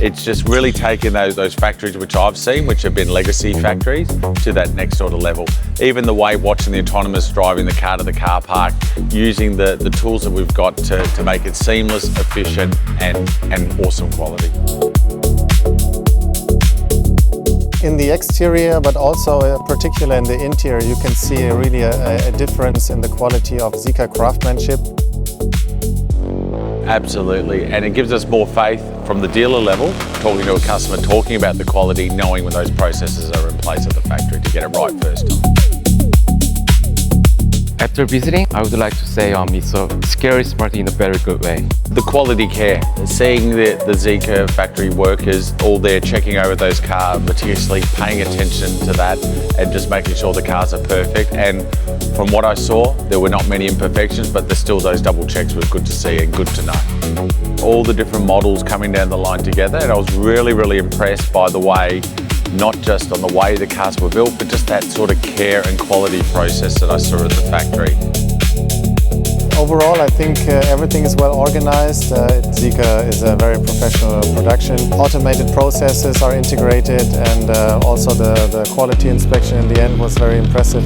It's just really taken those factories which I've seen, which have been legacy factories, to that next sort of level. Even the way watching the autonomous driving the car to the car park, using the tools that we've got to make it seamless, efficient and awesome quality. In the exterior, but also particularly in the interior, you can see really a difference in the quality of Zeekr craftsmanship. Absolutely, and it gives us more faith from the dealer level, talking to a customer, talking about the quality, knowing when those processes are in place at the factory to get it right first time. After visiting, I would like to say it's a scary smart in a very good way. The quality care, seeing the Zeekr factory workers all there checking over those cars, meticulously paying attention to that and just making sure the cars are perfect. And from what I saw, there were not many imperfections, but there's still those double checks were good to see and good to know. All the different models coming down the line together, and I was really impressed by the way, not just on the way the cars were built, but just that sort of care and quality process that I saw at the factory. Overall, I think everything is well organized. Zeekr is a very professional production. Automated processes are integrated, and also the quality inspection in the end was very impressive.